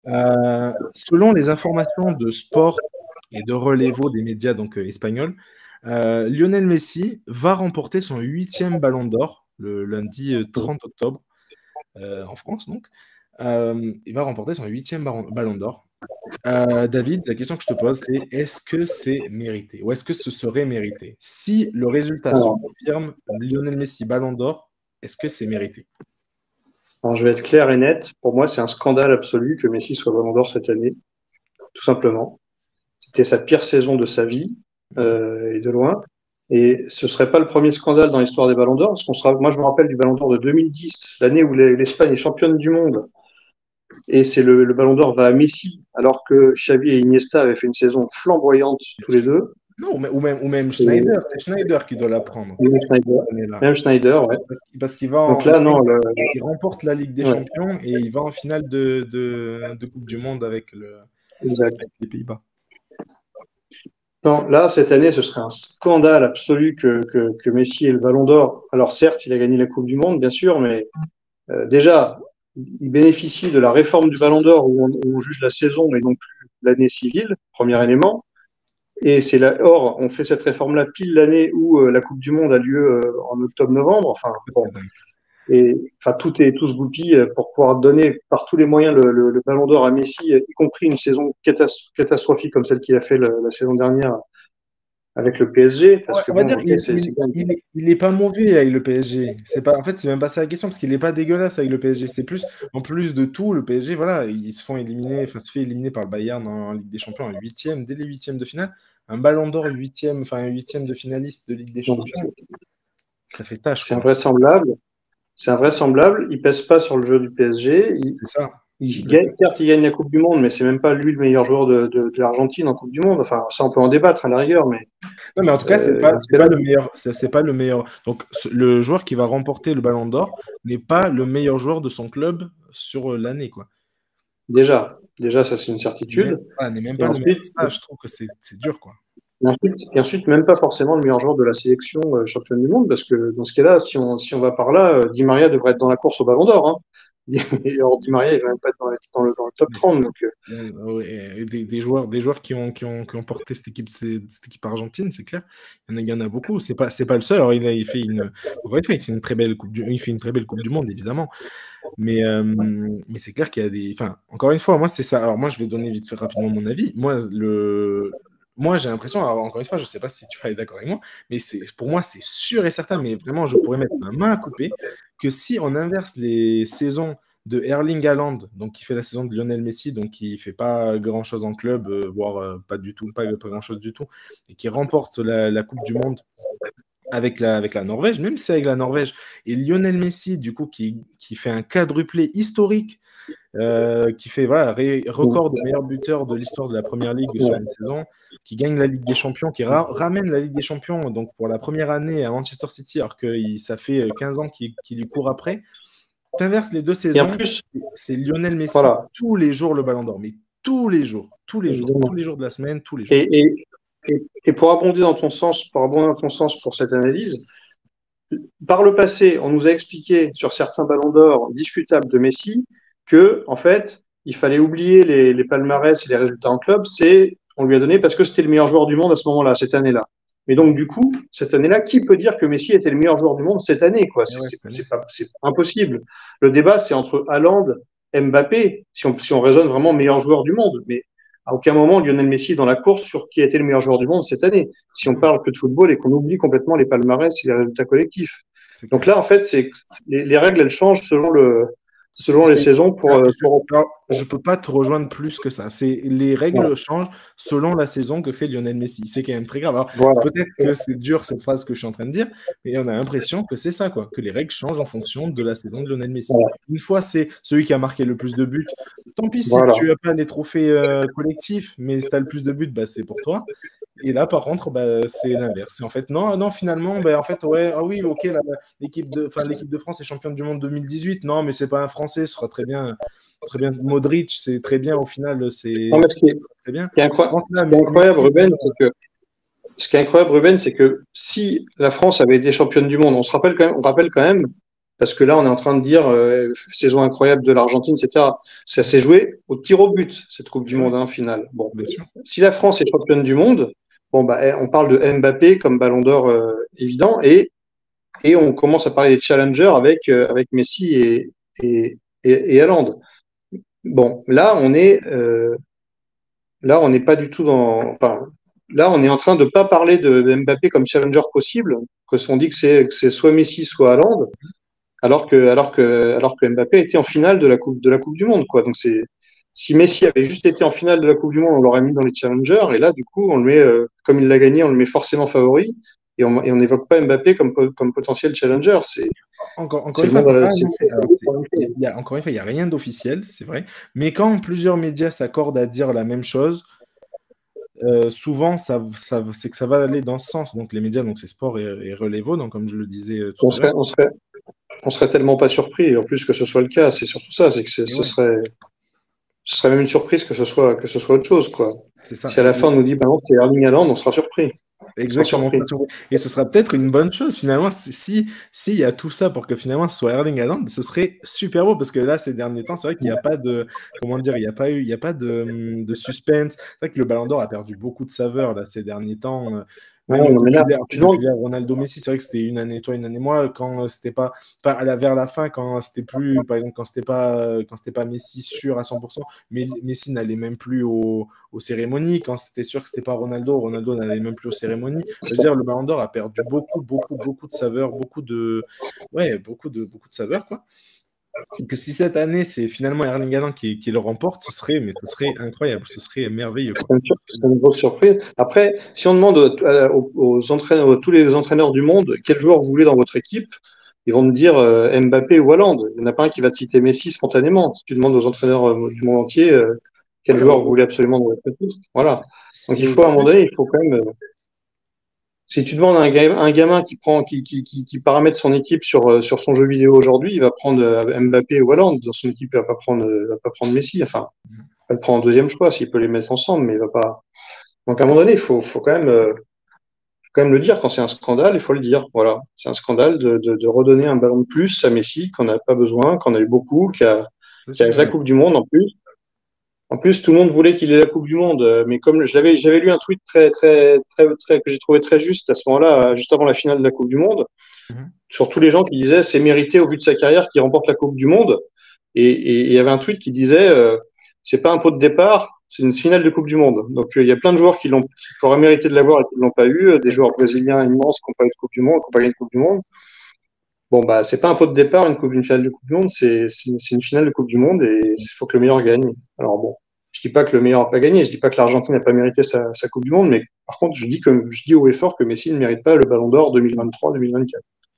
Selon les informations de sport et de Relevo des médias donc espagnols, Lionel Messi va remporter son 8e ballon d'or le lundi 30 octobre en France donc. Il va remporter son 8e ballon d'or. David, la question que je te pose, c'est est-ce que c'est mérité ou est-ce que ce serait mérité? Si le résultat se Alors, confirme, Lionel Messi ballon d'or, est-ce que c'est mérité? alors, je vais être clair et net. Pour moi, c'est un scandale absolu que Messi soit Ballon d'Or cette année, tout simplement. C'était sa pire saison de sa vie, et de loin. Et ce serait pas le premier scandale dans l'histoire des Ballons d'Or, parce moi, je me rappelle du Ballon d'Or de 2010, l'année où l'Espagne est championne du monde. Et c'est le Ballon d'Or va à Messi, alors que Xavi et Iniesta avaient fait une saison flamboyante tous les deux. Non, ou même Et Schneider, c'est Schneider qui doit la prendre même Schneider, cette année-là. même Schneider, ouais. Parce qu'il Donc là, non, il remporte la Ligue des ouais, Champions et il va en finale de Coupe du Monde avec exact. les Pays-Bas. Non, là, cette année, ce serait un scandale absolu que Messi ait le Ballon d'Or. Alors certes, il a gagné la Coupe du Monde, bien sûr, mais déjà, il bénéficie de la réforme du Ballon d'Or où on juge la saison et non plus l'année civile, premier élément. Et or, on fait cette réforme-là pile l'année où la Coupe du Monde a lieu en octobre-novembre. Enfin, bon. Et enfin, tout se goupille pour pouvoir donner par tous les moyens le Ballon d'Or à Messi, y compris une saison catastrophique comme celle qu'il a fait la saison dernière avec le PSG. Parce que On va bon, dire ok, il est pas mauvais avec le PSG. En fait, c'est même pas ça la question parce qu'il est pas dégueulasse avec le PSG. C'est plus, en plus de tout, le PSG, voilà, ils se font éliminer, enfin, se fait éliminer par le Bayern en Ligue des Champions en huitième, dès les huitièmes de finale. Un ballon d'or huitième, enfin, un huitième de finaliste de Ligue des Champions, ça fait tâche, c'est quoi. invraisemblable. C'est invraisemblable. Il pèse pas sur le jeu du PSG. C'est ça. Il gagne, Exactement. certes, il gagne la Coupe du Monde, mais c'est même pas lui le meilleur joueur de l'Argentine en Coupe du Monde. Enfin, ça, on peut en débattre à la rigueur, mais Non, mais en tout cas, dans ce c'est pas cas-là, le meilleur. C'est pas le meilleur. Donc, le joueur qui va remporter le Ballon d'Or n'est pas le meilleur joueur de son club sur l'année, quoi. déjà, ça c'est une certitude. N'est même Et pas le meilleur. ensuite, Ça, je trouve que c'est dur, quoi. même pas forcément le meilleur joueur de la sélection championne du monde, parce que dans ce cas-là, si on va par là, Di Maria devrait être dans la course au Ballon d'Or. Hein. Alors, Di Maria, il va même pas être dans le top Mais 30. Donc, ouais, des joueurs qui ont porté cette équipe argentine, c'est clair. Il y en a beaucoup. C'est pas le seul. Alors, encore une fois, il fait une très belle il fait une très belle Coupe du Monde, évidemment. Mais c'est clair qu'il y a des. Enfin, encore une fois, moi, c'est ça. Alors, moi, je vais donner vite fait rapidement mon avis. Moi, j'ai l'impression, alors encore une fois, je ne sais pas si tu vas être d'accord avec moi, mais pour moi, c'est sûr et certain, mais vraiment, je pourrais mettre ma main à couper, que si on inverse les saisons de Erling Haaland, donc qui fait la saison de Lionel Messi, donc qui fait pas grand-chose en club, voire pas du tout, pas grand-chose du tout, et qui remporte la Coupe du Monde avec la Norvège, même si c'est avec la Norvège, et Lionel Messi, du coup, qui fait un quadruplé historique, qui fait voilà, record de meilleur buteur de l'histoire de la Première Ligue sur une saison, qui gagne la Ligue des Champions, qui ramène la Ligue des Champions donc pour la première année à Manchester City, alors que ça fait 15 ans qu'il lui court après. T'inverses les deux et en saisons, plus, c'est Lionel Messi voilà. tous les jours le Ballon d'Or, mais tous les jours, tous les jours, tous Évidemment. les jours de la semaine, tous les jours. Et, et pour abonder dans ton sens pour cette analyse, par le passé, on nous a expliqué sur certains ballons d'or discutables de Messi que, en fait, il fallait oublier les palmarès et les résultats en club. On lui a donné parce que c'était le meilleur joueur du monde à ce moment-là, cette année-là. Mais donc, du coup, cette année-là, qui peut dire que Messi était le meilleur joueur du monde cette année, quoi? Et ouais, cette année. C'est impossible. Le débat, c'est entre Haaland, Mbappé, si on raisonne vraiment meilleur joueur du monde. Mais à aucun moment, Lionel Messi est dans la course sur qui a été le meilleur joueur du monde cette année. Si on parle que de football et qu'on oublie complètement les palmarès et les résultats collectifs. C'est Donc clair. là, en fait, les règles, elles changent selon les saisons Je peux pas te rejoindre plus que ça. Les règles changent selon la saison que fait Lionel Messi. C'est quand même très grave. Alors, voilà. peut-être que c'est dur cette phrase que je suis en train de dire, mais on a l'impression que c'est ça, quoi, que les règles changent en fonction de la saison de Lionel Messi. Voilà. Une fois, c'est celui qui a marqué le plus de buts. Tant pis si Voilà. tu n'as pas les trophées collectifs, mais si tu as le plus de buts, bah, c'est pour toi. Et là, par contre, bah, c'est l'inverse. C'est en fait, non, finalement, bah, en fait, ouais, ah oui, ok, l'équipe de France est championne du monde 2018. Non, mais c'est pas un Français, ce sera très bien. Très bien, Modric, c'est très bien au final, c'est très bien. Ce qui est incroyable, Ruben, c'est que si la France avait été championne du monde, on rappelle quand même parce que là, on est en train de dire saison incroyable de l'Argentine, etc. Ça s'est joué au tir au but, cette Coupe du Eh oui, Monde, finale. Bon, bien sûr. si la France est championne du monde, bon, on parle de Mbappé comme ballon d'or évident, et on commence à parler des challengers avec Messi et Haaland. Bon, là, on n'est pas du tout enfin, là, on est en train de pas parler de Mbappé comme challenger possible, parce qu'on dit que c'est soit Messi, soit Haaland, alors que Mbappé était en finale de la Coupe du Monde, quoi. Donc si Messi avait juste été en finale de la Coupe du Monde, on l'aurait mis dans les challengers, et là, du coup, on le met, comme il l'a gagné, on le met forcément favori, et on n'évoque pas Mbappé comme potentiel challenger. Encore C'est une le fois, monde, c'est pas c'est annoncé. Alors, encore une fois, il n'y a rien d'officiel, c'est vrai. Mais quand plusieurs médias s'accordent à dire la même chose, souvent, c'est que ça va aller dans ce sens. Donc, les médias, donc c'est Sport et Relevo, donc comme je le disais on tout à serait, l'heure. on serait tellement pas surpris, en plus que ce soit le cas. C'est surtout ça, c'est que Et ce ouais, serait même une surprise que ce soit autre chose, quoi. c'est ça. Si à la fin on nous dit, bah non, c'est Erling Haaland, on sera surpris. On sera Exactement ça. surpris. Et ce sera peut-être une bonne chose finalement. S'il y a tout ça pour que finalement ce soit Erling Haaland, ce serait super beau parce que là, ces derniers temps, c'est vrai qu'il n'y a pas de, comment dire, il y a pas de suspense. C'est vrai que le Ballon d'Or a perdu beaucoup de saveur là ces derniers temps. Même Ouais, non, mais là, tu depuis demandes, l'ère Ronaldo Messi, c'est vrai que c'était une année toi, une année moi. Quand c'était pas, enfin, vers la fin, quand c'était plus, par exemple, quand c'était pas Messi sûr à 100%, mais Messi n'allait même plus aux cérémonies. Quand c'était sûr que c'était pas Ronaldo, Ronaldo n'allait même plus aux cérémonies. Je veux dire, le Ballon d'Or a perdu beaucoup de saveurs, ouais, beaucoup de saveurs, quoi. Et que si cette année, c'est finalement Erling Haaland qui le remporte, ce serait incroyable, ce serait merveilleux, quoi. c'est une grosse surprise. Après, si on demande aux entraîneurs, tous les entraîneurs du monde, quel joueur vous voulez dans votre équipe, ils vont te dire Mbappé ou Haaland. Il n'y en a pas un qui va te citer Messi spontanément. Si tu demandes aux entraîneurs du monde entier quel Ouais, joueur vous voulez absolument dans votre équipe, voilà. Donc c'est il faut à un moment aujourd'hui. donné, il faut quand même. Si tu demandes à un gamin qui paramètre son équipe sur son jeu vidéo aujourd'hui, il va prendre Mbappé ou Haaland. Dans son équipe, il va pas prendre Messi. Enfin, il va le prendre en deuxième choix s'il peut les mettre ensemble, mais il va pas. Donc à un moment donné, il faut quand même le dire. Quand c'est un scandale, il faut le dire. Voilà, c'est un scandale de redonner un ballon de plus à Messi qu'on n'a pas besoin, qu'on a eu beaucoup, C'est qui a sûr. la Coupe du Monde en plus. En plus, tout le monde voulait qu'il ait la Coupe du Monde, mais comme j'avais lu un tweet que j'ai trouvé très juste à ce moment-là, juste avant la finale de la Coupe du Monde, Mhm. sur tous les gens qui disaient c'est mérité au but de sa carrière qu'il remporte la Coupe du Monde. Et il y avait un tweet qui disait c'est pas un pot de départ, c'est une finale de Coupe du Monde. Donc il y a plein de joueurs qui auraient mérité de l'avoir et qui l'ont pas eu, des joueurs brésiliens immenses qui n'ont pas eu de Coupe du Monde, qui n'ont pas gagné de Coupe du Monde. Bon bah c'est pas un pot de départ une finale de Coupe du Monde, c'est une finale de Coupe du Monde et il faut que le meilleur gagne. Alors bon, je dis pas que le meilleur n'a pas gagné, je dis pas que l'Argentine n'a pas mérité sa Coupe du Monde, mais par contre je dis haut et fort que Messi ne mérite pas le Ballon d'Or 2023-2024.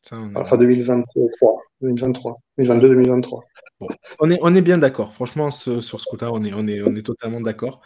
Ça, on est, Enfin 2023, 2023, 2022, 2023. bon, on est bien d'accord. Franchement, sur ce coup-là, on est totalement d'accord.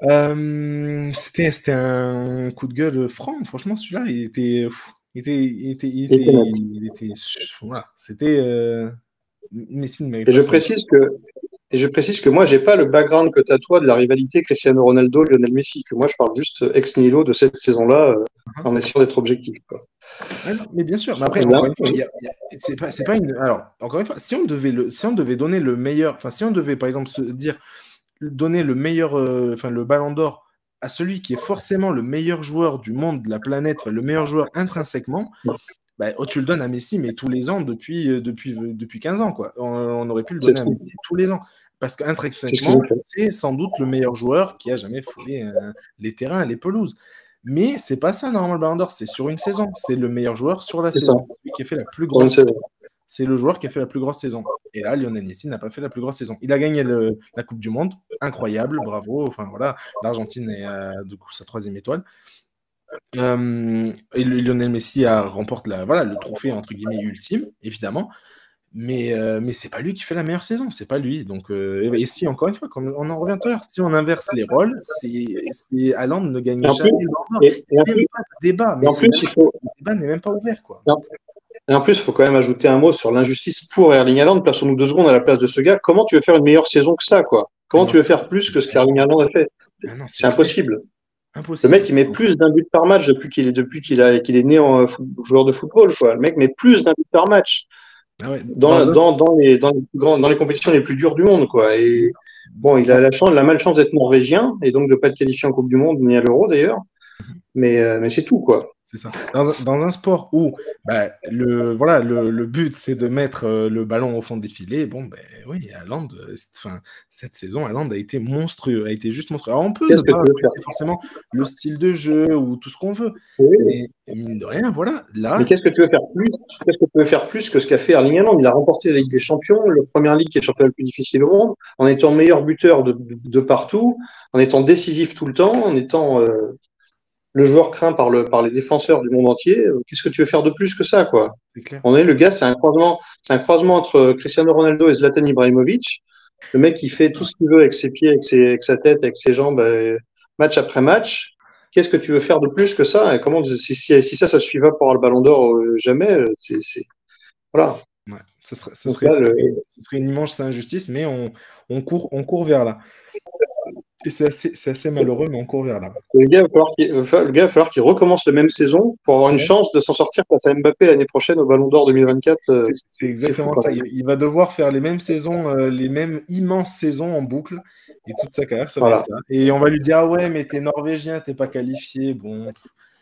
C'était un coup de gueule franc. Franchement, celui-là, il était, pff, Et net. il était, voilà, Messi ne mérite Et pas je ce. précise que Et je précise que moi, j'ai pas le background que tu as toi de la rivalité Cristiano Ronaldo-Lionel Messi, que moi, je parle juste ex nihilo de cette saison-là, en essayant d'être objectif, quoi. Ah non, mais bien sûr. Mais après, Eh bien, encore une fois, c'est pas une. Alors, encore une fois, si on devait donner le meilleur, enfin, si on devait, par exemple, se dire, donner le meilleur, enfin, le Ballon d'Or à celui qui est forcément le meilleur joueur du monde, de la planète, enfin, le meilleur joueur intrinsèquement, bah, tu le donnes à Messi, mais tous les ans depuis 15 ans, quoi. On aurait pu le c'est donner ce à qu'ils Messi tous les ans. Parce c'est ce qu'ils qu'intrinsèquement, ont fait. c'est sans doute le meilleur joueur qui a jamais foulé les terrains, les pelouses. Mais c'est pas ça, normalement, le Ballon d'Or. C'est sur une saison. C'est le meilleur joueur sur la C'est ça, saison. C'est celui qui a fait la plus pour une grosse saison. saison. C'est le joueur qui a fait la plus grosse saison. Et là, Lionel Messi n'a pas fait la plus grosse saison. Il a gagné la Coupe du Monde. Incroyable, bravo. Enfin, voilà. L'Argentine est, du coup, sa troisième étoile. Et Lionel Messi remporte voilà, le trophée entre guillemets ultime, évidemment, mais c'est pas lui qui fait la meilleure saison, c'est pas lui. Donc, et si, encore une fois, comme on en revient tout à l'heure, si on inverse les rôles, Haaland ne gagne Et en plus, jamais le Ballon d'Or. et, Il et en n'y a même plus, pas de débat, et mais en plus, le débat n'est même pas ouvert, quoi. et en plus, il faut quand même ajouter un mot sur l'injustice pour Erling Haaland. Plaçons-nous 2 secondes à la place de ce gars. Comment tu veux faire une meilleure saison que ça, quoi? Ah Comment non, tu veux faire plus que ce qu'Erling Haaland a fait? ah non, c'est C'est clair, impossible. Le impossible. mec, il met plus d'un but par match depuis qu'il est né en joueur de football, quoi. Le mec met plus d'un but par match. Ah ouais, dans les compétitions les plus dures du monde, quoi. Et bon, il a la malchance d'être norvégien et donc de pas être qualifié en Coupe du Monde ni à l'Euro d'ailleurs. Mais c'est tout, quoi. C'est ça. Dans un sport où bah, le but, c'est de mettre le ballon au fond des filets, bon, ben oui, Haaland, cette saison, Haaland a été monstrueux, a été juste monstrueux. Alors, on peut ne Qu'est-ce que pas tu veux faire? apprécier forcément le style de jeu ou tout ce qu'on veut, Oui. mais mine de rien, voilà, Mais là, qu'est-ce que tu veux faire plus? Qu'est-ce que tu veux faire plus que ce qu'a fait Erling Haaland? Il a remporté la Ligue des Champions, le Premier League qui est le championnat le plus difficile au monde, en étant meilleur buteur de partout, en étant décisif tout le temps, en étant le joueur craint par les défenseurs du monde entier. Qu'est-ce que tu veux faire de plus que ça, quoi? c'est clair. On est le gars, c'est un croisement entre Cristiano Ronaldo et Zlatan Ibrahimovic. Le mec, il fait tout ce qu'il veut avec ses pieds, avec sa tête, avec ses jambes, match après match. Qu'est-ce que tu veux faire de plus que ça? Et comment, si ça suit pas pour avoir le ballon d'or jamais, voilà. Ouais, Donc là, ce serait une immense injustice, mais on court vers là. Et c'est assez malheureux, mais on court vers là. le gars, il va falloir qu'il recommence la même saison pour avoir une Ouais. chance de s'en sortir face à Mbappé l'année prochaine au Ballon d'Or 2024. C'est C'est fou, exactement quand ça. même. Il va devoir faire les mêmes saisons, les mêmes immenses saisons en boucle. Et toute sa carrière, ça va être Voilà. ça. Et on va lui dire, ah ouais, mais t'es norvégien, t'es pas qualifié. Bon,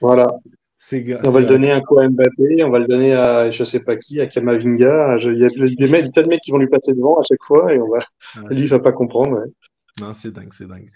Voilà. On va c'est le donner un coup à Mbappé, on va le donner à je sais pas qui, à Kamavinga. Il y a des tas de mecs qui vont lui passer devant à chaque fois et lui, il va pas comprendre. Ouais. non, c'est dingue, c'est dingue.